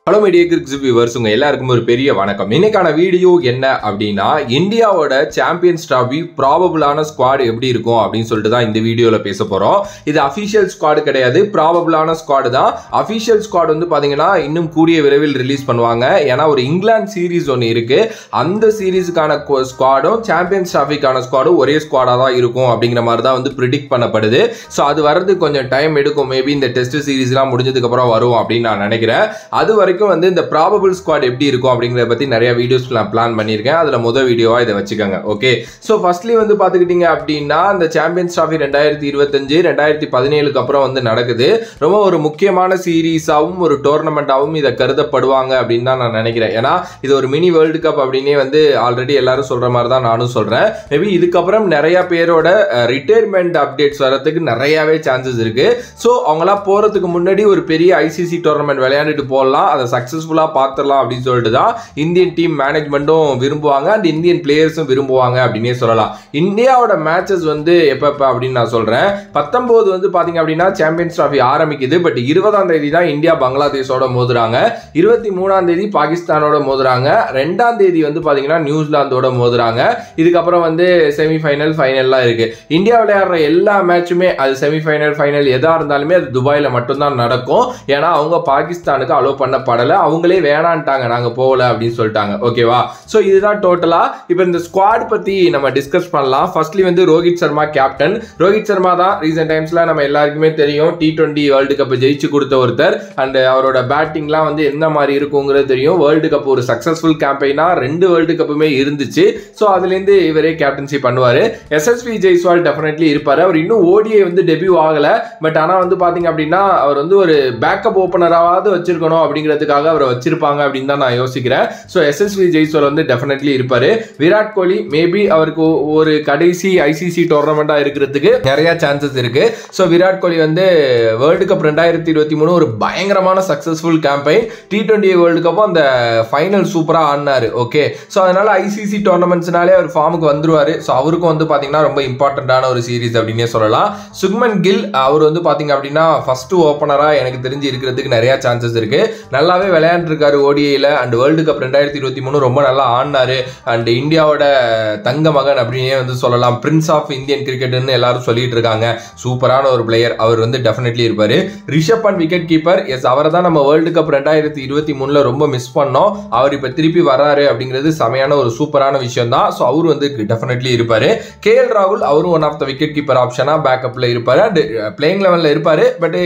Hello media கிரிக்ஸ் viewers, உங்க எல்லாருக்கும் ஒரு பெரிய வணக்கம். இன்னைக்கான வீடியோ என்ன அப்படின்னா, இந்தியாவோட சாம்பியன்ஸ் டிராஃபி ப்ராபபிளான ஸ்குவாட் எப்படி இருக்கும் அப்படின்னு சொல்லிட்டு தான் இந்த வீடியோல பேச போறோம். இது அபிஷியல் ஸ்குவாட் கிடையாது, ப்ராபபிளான ஸ்குவாட் தான். அபிஷியல் ஸ்குவாட் வந்து பாத்தீங்கன்னா இன்னும் கூடிய விரைவில் ரிலீஸ் பண்ணுவாங்க. ஏன்னா ஒரு இங்கிலாந்து சீரீஸ் ஒன்று இருக்கு, அந்த சீரீஸுக்கான ஸ்குவாடும் சாம்பியன்ஸ் டிராஃபிக்கான ஸ்குவாடும் ஒரே ஸ்குவாடா தான் இருக்கும் அப்படிங்கிற மாதிரி தான் வந்து ப்ரிடிக்ட் பண்ணப்படுது. ஸோ அது வர்றதுக்கு கொஞ்சம் டைம் எடுக்கும். மேபி இந்த டெஸ்ட் சீரீஸ்லாம் முடிஞ்சதுக்கு அப்புறம் வரும் அப்படின்னு நான் நினைக்கிறேன். அது வரைக்கும் வந்து இந்த ப்ராபபிள் ஸ்குவாட் எப்படி இருக்கும் அப்படிங்கறத பத்தி நிறைய வீடியோஸ் நான் பிளான் பண்ணியிருக்கேன். அதுல முதல் வீடியோவா இதை வச்சுக்கோங்க. ஓகே, ஸோ ஃபர்ஸ்ட்லி வந்து பாத்துக்கிட்டீங்க அப்படின்னா, இந்த சாம்பியன்ஸ் டிராஃபி 2025 2017க்கு அப்புறம் வந்து நடக்குது. ரொம்ப ஒரு முக்கியமான சீரீஸாவும் ஒரு டோர்னமெண்டாவும் இதை கருதப்படுவாங்க அப்படின்னு தான் நான் நினைக்கிறேன். ஏன்னா இது ஒரு மினி வேர்ல்டு கப் அப்படின்னே வந்து ஆல்ரெடி எல்லாரும் சொல்ற மாதிரி தான் நானும் சொல்றேன். மேபி இதுக்கப்புறம் நிறைய பேரோட ரிட்டையர்மெண்ட் அப்டேட்ஸ் வரதுக்கு நிறையவே சான்சஸ் இருக்கு. ஸோ அவங்களா போறதுக்கு முன்னாடி ஒரு பெரிய ஐசிசி டோர்னமெண்ட் விளையாண்டுட்டு போடலாம், அதை சக்சஸ்ஃபுல்லா பார்த்துடலாம் அப்படின்னு சொல்லிட்டு தான் இந்தியன் டீம் மேனேஜ்மெண்ட்டும் விரும்புவாங்க அண்ட் இந்தியன் பிளேயர்ஸும் விரும்புவாங்க அப்படின்னே சொல்லலாம். இந்தியாவோட மேட்சஸ் வந்து எப்ப அப்படின்னு நான் சொல்றேன். 19 வந்து பாத்தீங்க அப்படின்னா சாம்பியன்ஸ் டிராஃபி ஆரம்பிக்குது. பட் 20ஆம் தேதி தான் இந்தியா பங்களாதேஷோட மோதுறாங்க, 23ஆம் தேதி பாகிஸ்தானோட மோதுறாங்க, 2ஆம் தேதி வந்து பாத்தீங்கன்னா நியூசிலாந்தோட மோதுறாங்க. இதுக்கப்புறம் வந்து செமிஃபைனல் ஃபைனல்லாம் இருக்கு. இந்தியா விளையாடுற எல்லா மேட்சுமே அது செமிஃபைனல் ஃபைனல் எதா இருந்தாலுமே அது துபாயில மட்டும்தான் நடக்கும். ஏன்னா அவங்க பாகிஸ்தானுக்கு அலோ பண்ணப்படல, அவங்களே வேணான்ட்டாங்க, நாங்க போகல அப்படின்னு சொல்லிட்டாங்க. ஓகேவா? சோ இதுதான் டோட்டலா. இப்போ இந்த ஸ்குவாட் பத்தி நம்ம டிஸ்கஸ் பண்ணலாம். ஃபர்ஸ்ட்லி வந்து ரோஹித் சர்மா கேப்டன். ரோஹித் சர்மா தான் ரீசெண்ட் டைம்ஸ்ல நம்ம எல்லாருக்குமே தெரியும், T20 வேர்ல்டு கப் ஜெயிச்சு கொடுத்த ஒருத்தர். அண்ட் அவரோட பேட்டிங்லாம் வந்து எந்த மாதிரி இருக்குங்கிறது தெரியும். வேர்ல்டு கப் ஒரு சக்சஸ்ஃபுல் கேம்பெயினா 2 வேர்ல்டு கப்புமே இருந்துச்சு. ஸோ அதுல இருந்து இவரே கேப்டன்சி பண்ணுவாரு. SSV ஜெய்ஸ்வால் டெஃபினெட்லி இருப்பாரு. அவர் இன்னும் ஓடிஐ வந்து டெபியூ ஆகல. பட் ஆனா வந்து பாத்தீங்க அப்படின்னா அவர் வந்து ஒரு பேக்கப் ஓபனராவது வச்சிருக்கணும் அப்படிங்கிறதுக்காக அவரை வச்சிருப்பாங்க அப்படின்னு தான் நான் யோசிக்கிறேன். ஸோ SSV ஜெய்ஸ்வால் வந்து டெஃபினெட்லி இருப்பாரு. விராட் கோலி மேபி அவருக்கு ஒரு கடைசி ஐசிசி டோர்னமெண்டா இருக்கிறதுக்கு நிறைய சான்சஸ் இருக்கு. ஸோ விராட் கோலி வந்து வேர்ல்டு கப் 2023 ஒரு பயங்கரமான சக்சஸ்ஃபுல் கேம்பெயின். T20 வேர்ல்டு கப்பும் அந்த ஃபைனல் சூப்பரா ஆடினாரு. ஓகே, ஸோ அதனால ஐசிசி டோர்னமெண்ட்ஸ்னாலே அவர் ஃபார்முக்கு வந்துருவாரு. ஸோ அவருக்கும் வந்து பாத்தீங்கன்னா ரொம்ப இம்பார்ட்டன்டான ஒரு சீரீஸ் அப்படின்னே சொல்லலாம். சுக்மன் கில் அவர் வந்து பாத்தீங்க அப்படின்னா ஃபர்ஸ்ட் ஓபனரா எனக்கு தெரிஞ்சு இருக்கிறதுக்கு நிறைய சான்சஸ் இருக்கு. நல்லாவே விளையாண்டுருக்காரு ஓடிஐல. அண்ட் வேர்ல்டு கப் 2023 ரொம்ப நல்லா ஆடினாரு. அண்ட் இந்தியாவோட தங்க மகன் அப்படின்னே வந்து சொல்லலாம். பிரின்ஸ் ஆஃப் இந்தியன் கிரிக்கெட்னு எல்லாரும் சொல்லிட்டு இருக்காங்க. சூப்பரான ஒரு பிளேயர், அவர் வந்து டெஃபினெட்லி இருப்பாரு. Rishabh Pant wicket keeper. Yes, அவரை தான் நம்ம வேர்ல்டு கப் 2023 ரொம்ப மிஸ் பண்ணோம். அவர் இப்ப திருப்பி வராரு அப்படிங்கிறது செமையான ஒரு சூப்பரான விஷயம் தான். ஸோ அவர் வந்து டெஃபினெட்லி இருப்பாரு. KL ராகுல் அவரும் one of the wicket keeper ஆப்ஷனா பேக்கப்ல இருப்பாரு. அண்ட் பிளேயிங் லெவல்ல இருப்பாரு. பட்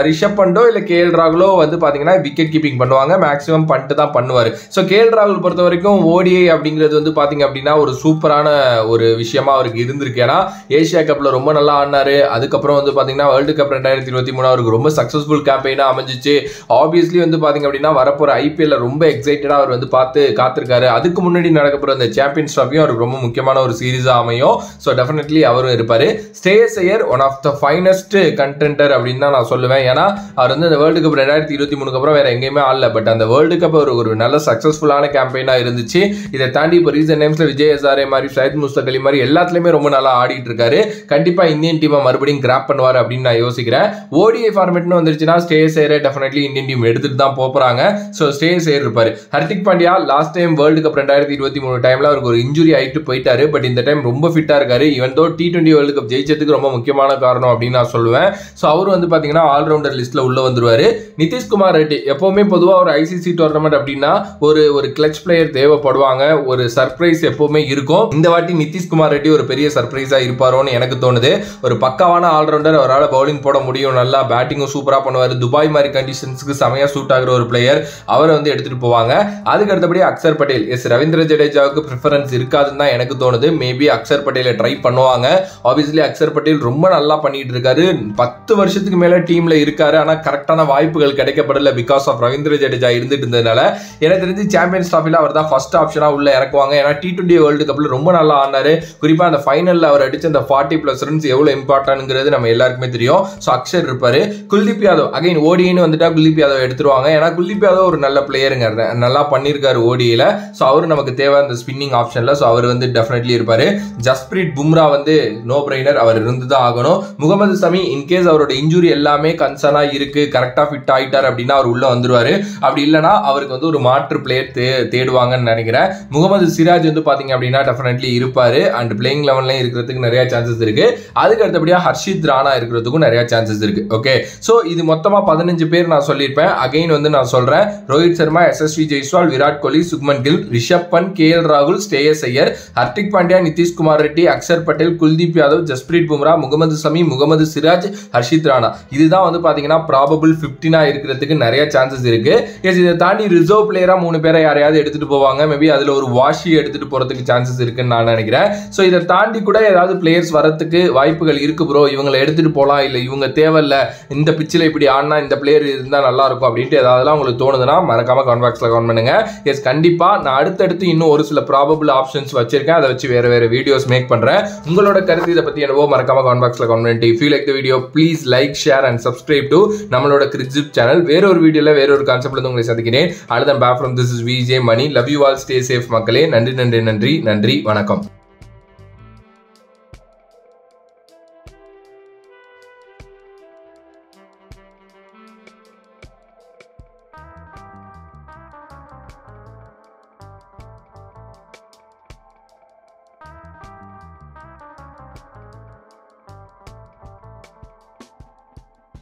ரிஷப் பண்டோ இல்ல KL ராகுலோ வந்து பாத்தீங்கன்னா விக்கெட் கீப்பிங் பண்ணுவாங்க. மேக்ஸிமம் பண்ணிட்டு தான் பண்ணுவாரு. ஸோ KL ராகுல் பொறுத்த வரைக்கும் ஓடிஐ அப்படிங்கிறது வந்து பாத்தீங்க அப்படின்னா ஒரு சூப்பரான ஒரு விஷயமா அவருக்கு இருந்திருக்கு. ஏன்னா ஏசியா கப்ல ரொம்ப நல்லா ஆடினாரு. அதுக்கப்புறம் வந்து பாத்தீங்கன்னா வேர்ல்டு கப் 2023 அவருக்கு ரொம்ப சக்சஸ்ஃபுல் கேம்பெயினா அமைஞ்சிச்சு. ஆப்வியஸ்லி வந்து பாத்தீங்க அப்படின்னா வரப்போற IPL ரொம்ப எக்ஸைட்டடா அவர் வந்து பார்த்து காத்திருக்காரு. அதுக்கு முன்னாடி நடக்கப்போற அந்த சாம்பியன்ஸ் டிராஃபியும் அவருக்கு ரொம்ப முக்கியமான ஒரு சீரீஸா அமையும். ஸோ டெஃபினெட்லி அவரும் இருப்பாரு. Shreyas Iyer one of the finest contender அப்படின்னு தான் நான் சொல்லுவேன். ஏன்னா அவர் வந்து அந்த வேர்ல்டு கப் 2023 அப்புறம் வேற எங்கேயுமே ஆடல. பட் அந்த வேர்ல்டு கப் ஒரு நல்ல சக்சஸ்ஃபுல்லான கேம்பெயினா இருந்துச்சு. இதை தாண்டி இப்போ ரீசெண்ட் டைம்ஸ்ல விஜய் ஹசாரே மாதிரி, ஷாஹித் முஸ்தக் அலி மாதிரி எல்லாத்துலயுமே ரொம்ப நல்லா ஆடிட்டு இருக்காரு. கண்டிப்பா இந்தியன் டீமை மறுபடியும் கிராப் பண்ணுவார் அப்படின்னு நான் யோசிக்கிறேன். ஓடிஐ ஃபார்மேட்னு வந்துருச்சுன்னா ஸ்ரேயஸ் ஐயரை டெஃபினெட்லி இந்தியன் டீம் எடுத்துட்டு தான் போறாங்க. ஸோ ஸ்ரேயஸ் ஐயர் இருப்பாரு. Hardik Pandya last time world cup 2023 டைம்ல அவருக்கு ஒரு இன்ஜுரி ஆயிட்டு போயிட்டாரு. பட் இந்த டைம் ரொம்ப ஃபிட்டா இருக்காரு. Even though T20 world cup ஜெயிச்சதுக்கு ரொம்ப முக்கியமான காரணம் அப்படின்னு நான் சொல்லுவேன். ஸோ அவர் வந்து பாத்தீங்கன்னா ஆல்ரவுண்டர் லிஸ்ட்ல உள்ள வந்துருவாரு. நிதிஷ்குமார் ரெட்டி எப்பவுமே பொதுவா ஒரு ஐசிசி டோர்னமெண்ட் அப்படின்னா ஒரு கிளட்ச் பிளேயர் தேவைப்படுவாங்க. ஒரு சர்ப்ரைஸ் எப்பவுமே இருக்கும். இந்த வாட்டி நிதிஷ்குமார் ரெட்டி ஒரு பெரிய சர்ப்ரைஸா இருப்பாரோன்னு எனக்கு தோணுது. ஒரு பக்காவான ஆல்ரவுண்டர், அவரால் பவுலிங் போட முடியும், நல்லா பேட்டிங்கும் சூப்பரா பண்ணுவாரு. துபாய் மாதிரி கண்டிஷன்ஸ்க்கு செமையா சூட் ஆகிற ஒரு பிளேயர், அவரை வந்து எடுத்துட்டு போவாங்க. அதுக்கு அடுத்தபடி அக்சர் பட்டேல். எஸ், ரவீந்திர ஜடேஜாவுக்கு ப்ரிஃபரன்ஸ் இருக்காதுன்னு தான் எனக்கு தோணுது. மேபி அக்சர் பட்டேலை ட்ரை பண்ணுவாங்க. ஆப்வியஸ்லி அக்சர் பட்டேல் ரொம்ப நல்லா பண்ணிட்டு இருக்காரு. 10 வருஷத்துக்கு மேல டீம்ல இருக்காரு. ஆனா கரெக்டான வாய்ப்புகள் கிடைக்கப்படல பிகாஸ் ஆஃப் ரவீந்திர ஜடேஜா இருந்துட்டு இருந்ததுனால. எனக்கு தெரிஞ்சு சாம்பியன்ஸ் டிராஃபில அவர் தான் ஃபர்ஸ்ட் ஆப்ஷனா உள்ள இறக்குவாங்க. ஏன்னா T20 வேர்ல்டு கப்ல ரொம்ப நல்லா ஆனாரு. குறிப்பா அந்த ஃபைனல்ல அவர் அடிச்ச அந்த 40+ ரன்ஸ் எவ்வளவு இம்பார்ட்டன்ட்ங்கிறது நம்ம எல்லாருக்குமே தெரியும். ஸோ அக்ஷர் இருப்பாரு. குல்தீப் யாதவ் அகைன் ஓடின்னு வந்துட்டா குல்தீப் யாதவ் எடுத்துருவாங்க. ஏன்னா குல்தீப் யாதவ் ஒரு நல்ல பிளேயருங்க, நல்லா பண்ணிருக்காரு ஓடியில. ஸோ அவரு நமக்கு தேவை அந்த ஸ்பின்னிங் ஆப்ஷன்ல. ஸோ அவர் வந்து டெஃபினெட்லி இருப்பாரு. ஜஸ்பிரீத் பும்ரா வந்து நோ பிரைனர், அவர் இருந்துதான் ஆகணும். முகமது சமி இன்கேஸ் அவரோட இன்ஜுரி எல்லாமே கன்சர்னா இருக்கு, கரெக்டா ஃபிட் ஆயிட்டார் அப்படின்னா அவர் உள்ள உள்ள வந்துருவாரு. அப்படி இல்லைனா அவருக்கு வந்து ஒரு மாற்று பிளேயர் தேடுவாங்கன்னு நினைக்கிறேன். முகமது சிராஜ் வந்து பாத்தீங்க அப்படின்னா டெஃபினெட்லி இருப்பாரு அண்ட் பிளேயிங் லெவன்லயும் இருக்கிறதுக்கு நிறைய சான்சஸ் இருக்கு. அதுக்கு அடுத்தபடியா ஹர்ஷித் ராணா இருக்கிறதுக்கும் நிறைய சான்சஸ் இருக்கு. ஓகே, சோ இது மொத்தமா 15 பேர் நான் சொல்லியிருப்பேன். அகைன் வந்து நான் சொல்றேன், ரோஹித் சர்மா, எஸ்எஸ்வி ஜெய்ஸ்வால், விராட் கோலி, சுக்மன் கில், ரிஷப் பந்த், கேஎல் ராகுல், ஸ்ரேயஸ் ஐயர், ஹர்திக் பாண்டியா, நிதிஷ்குமார் ரெட்டி, அக்ஷர் பட்டேல், குல்தீப் யாதவ், ஜஸ்பிரீத் பும்ரா, முகமது சமி, முகமது சிராஜ், ஹர்ஷித் ராணா. இதுதான் வந்து பாத்தீங்கன்னா ப்ராபபிள் 15 இருக்கிறதுக்கு நிறைய சான்சஸ் இருக்கு. இதை தாண்டி ரிசர்வ் பிளேயரா 3 பேரை யாரையாவது எடுத்துட்டு போவாங்க. மேபி அதுல ஒரு வாஷி எடுத்துட்டு போறதுக்கு சான்சஸ் இருக்குன்னு நான் நினைக்கிறேன். சோ இதை தாண்டி கூட ஏதாவது பிளேயர்ஸ் வரதுக்கு வாய்ப்புகள் இருக்கு ப்ரோ. இவங்களை எடுத்துட்டு போலாம், இல்ல இவங்க தேவையில்ல, இந்த பிச்சில் இப்படி ஆனா இந்த பிளேயர் இருந்தா நல்லா இருக்கும் அப்படின்ட்டு ஏதாவதுலாம் உங்களுக்கு தோணுதுன்னா மறக்காம கமெண்ட் பாக்ஸ்ல கமெண்ட் பண்ணுங்க. எஸ், கண்டிப்பா நான் அடுத்தடுத்து இன்னும் ஒரு சில ப்ராபபிள் ஆப்ஷன்ஸ் வச்சிருக்கேன். அதை வச்சு வேற வீடியோஸ் மேக் பண்றேன். உங்களோட கருத்து இதை பத்தி என்னவோ மறக்காம கமெண்ட் பாக்ஸ்ல கமெண்ட் பண்ணிட்டு, if you like the video please like, share and subscribe to நம்மளோட கிரிக்ஜிப் சேனல். வேற ஒரு வீடியோல வேற ஒரு கான்செப்ட்ல இருந்து உங்களை சந்திக்கிறேன். அடுத்த back from this is VJ Mani. Love you all, stay safe மக்களே. நன்றி நன்றி நன்றி நன்றி, வணக்கம்.